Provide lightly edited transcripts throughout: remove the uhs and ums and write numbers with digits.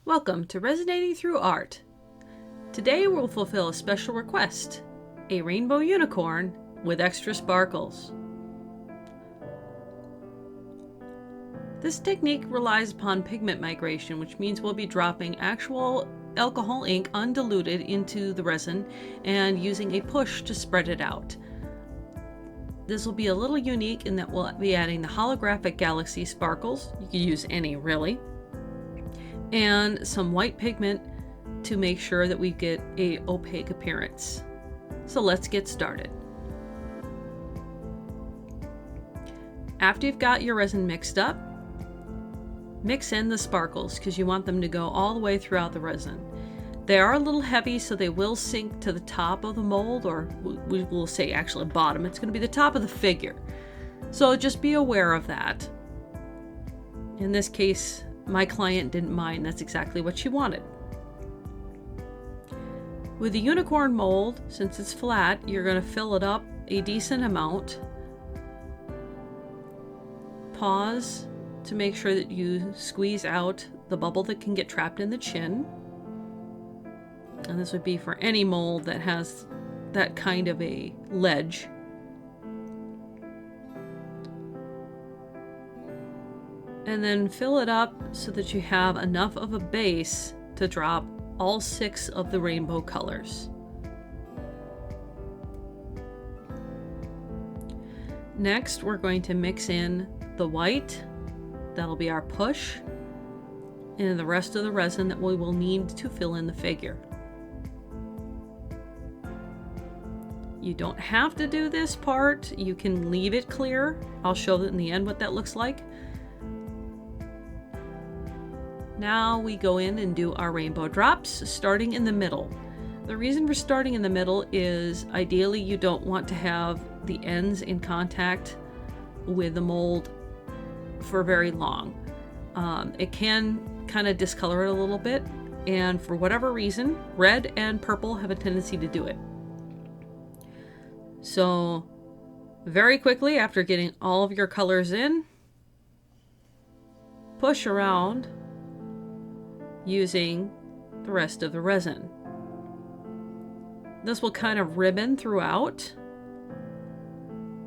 Welcome to Resonating Through Art. Today we'll fulfill a special request, a rainbow unicorn with extra sparkles. This technique relies upon pigment migration, which means we'll be dropping actual alcohol ink undiluted into the resin and using a push to spread it out. This will be a little unique in that we'll be adding the holographic galaxy sparkles. You can use any really. And some white pigment to make sure that we get a opaque appearance. So let's get started. After you've got your resin mixed up, mix in the sparkles because you want them to go all the way throughout the resin. They are a little heavy, so they will sink to the top of the mold, or we will say actually bottom. It's going to be the top of the figure. So just be aware of that. In this case, my client didn't mind. That's exactly what she wanted. With the unicorn mold, since it's flat, you're going to fill it up a decent amount. Pause to make sure that you squeeze out the bubble that can get trapped in the chin. And this would be for any mold that has that kind of a ledge. And then fill it up so that you have enough of a base to drop all 6 of the rainbow colors. Next, we're going to mix in the white. That'll be our push. And the rest of the resin that we will need to fill in the figure. You don't have to do this part. You can leave it clear. I'll show in the end what that looks like. Now we go in and do our rainbow drops, starting in the middle. The reason we're starting in the middle is ideally you don't want to have the ends in contact with the mold for very long. It can kind of discolor it a little bit, and for whatever reason, red and purple have a tendency to do it. So very quickly after getting all of your colors in, push around using the rest of the resin. This will kind of ribbon throughout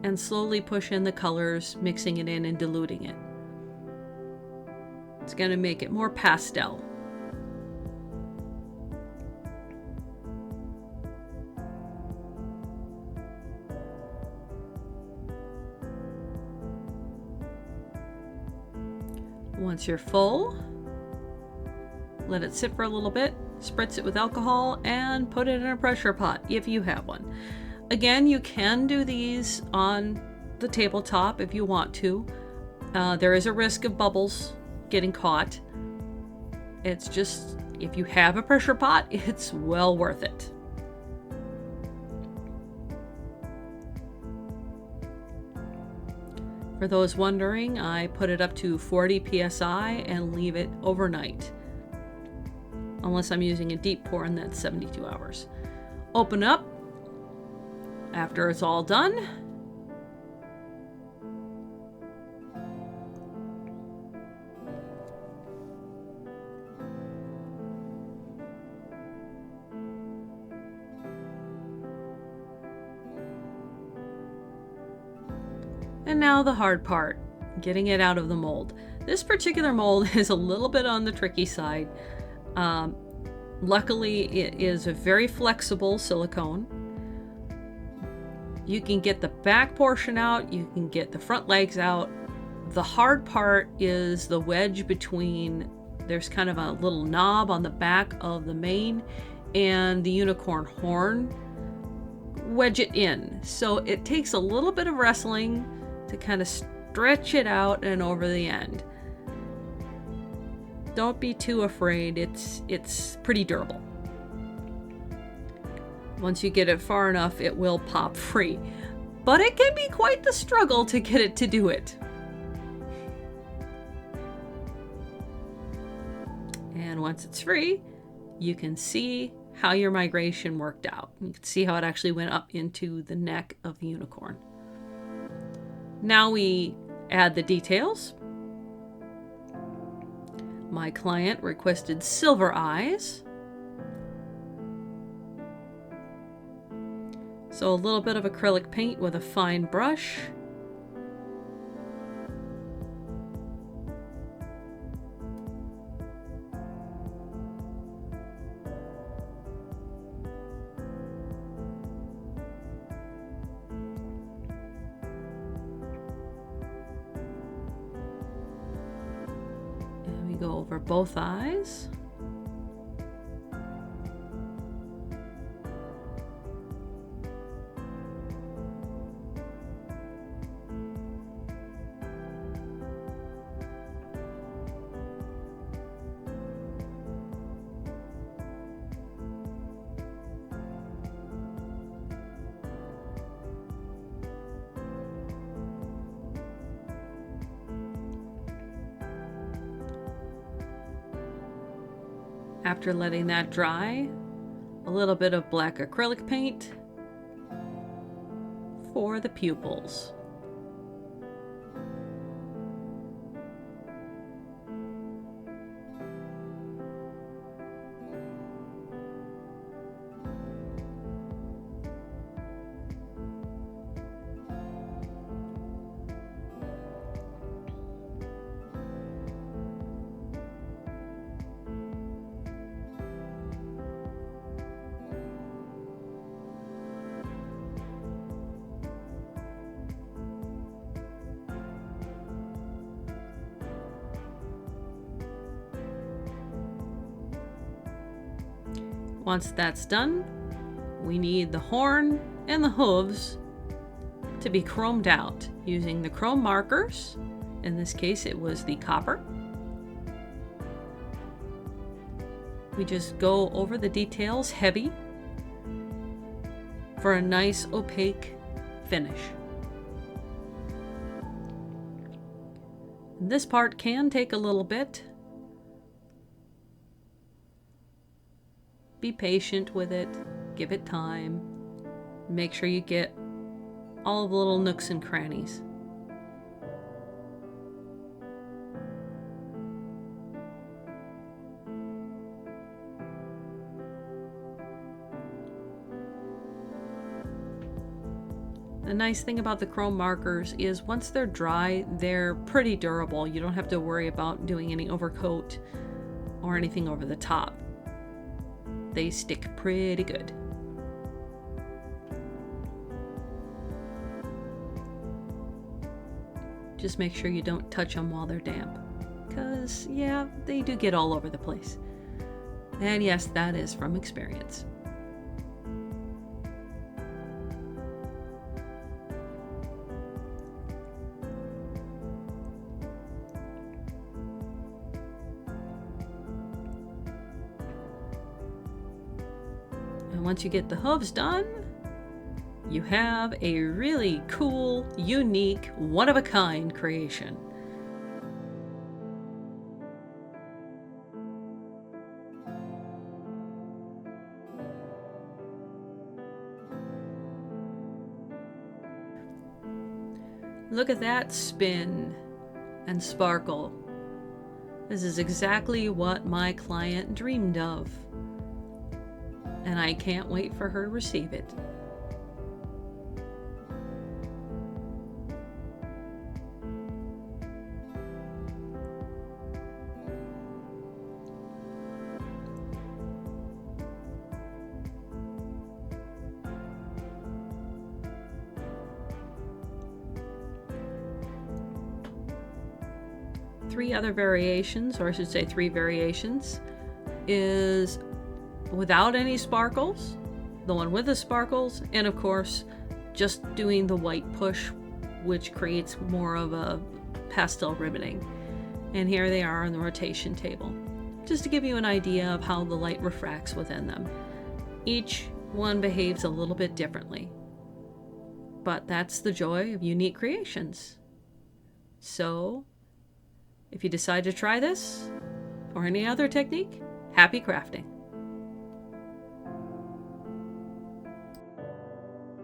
and slowly push in the colors, mixing it in and diluting it. It's going to make it more pastel. Once you're full, let it sit for a little bit, spritz it with alcohol, and put it in a pressure pot if you have one. Again, you can do these on the tabletop if you want to. There is a risk of bubbles getting caught. It's just, if you have a pressure pot, it's well worth it. For those wondering, I put it up to 40 psi and leave it overnight. Unless I'm using a deep pour, and that's 72 hours. Open up after it's all done. And now the hard part, getting it out of the mold. This particular mold is a little bit on the tricky side. Luckily, it is a very flexible silicone. You can get the back portion out, you can get the front legs out. The hard part is the wedge between, there's kind of a little knob on the back of the mane and the unicorn horn. Wedge it in. So it takes a little bit of wrestling to kind of stretch it out and over the end. Don't be too afraid, it's pretty durable. Once you get it far enough, it will pop free. But it can be quite the struggle to get it to do it. And once it's free, you can see how your migration worked out. You can see how it actually went up into the neck of the unicorn. Now we add the details. My client requested silver eyes. So a little bit of acrylic paint with a fine brush. And we go over both eyes. After letting that dry, a little bit of black acrylic paint for the pupils. Once that's done, we need the horn and the hooves to be chromed out using the chrome markers. In this case, it was the copper. We just go over the details heavy for a nice opaque finish. This part can take a little bit. Be patient with it, give it time, make sure you get all the little nooks and crannies. The nice thing about the chrome markers is once they're dry, they're pretty durable. You don't have to worry about doing any overcoat or anything over the top. They stick pretty good. Just make sure you don't touch them while they're damp, because yeah, they do get all over the place. And yes, that is from experience. And once you get the hooves done, you have a really cool, unique, one-of-a-kind creation. Look at that spin and sparkle. This is exactly what my client dreamed of, and I can't wait for her to receive it. Three other variations, or I should say 3 variations, is without any sparkles, the one with the sparkles, and of course just doing the white push, which creates more of a pastel ribbing. And here they are on the rotation table, just to give you an idea of how the light refracts within them. Each one behaves a little bit differently, but that's the joy of unique creations. So if you decide to try this or any other technique, happy crafting!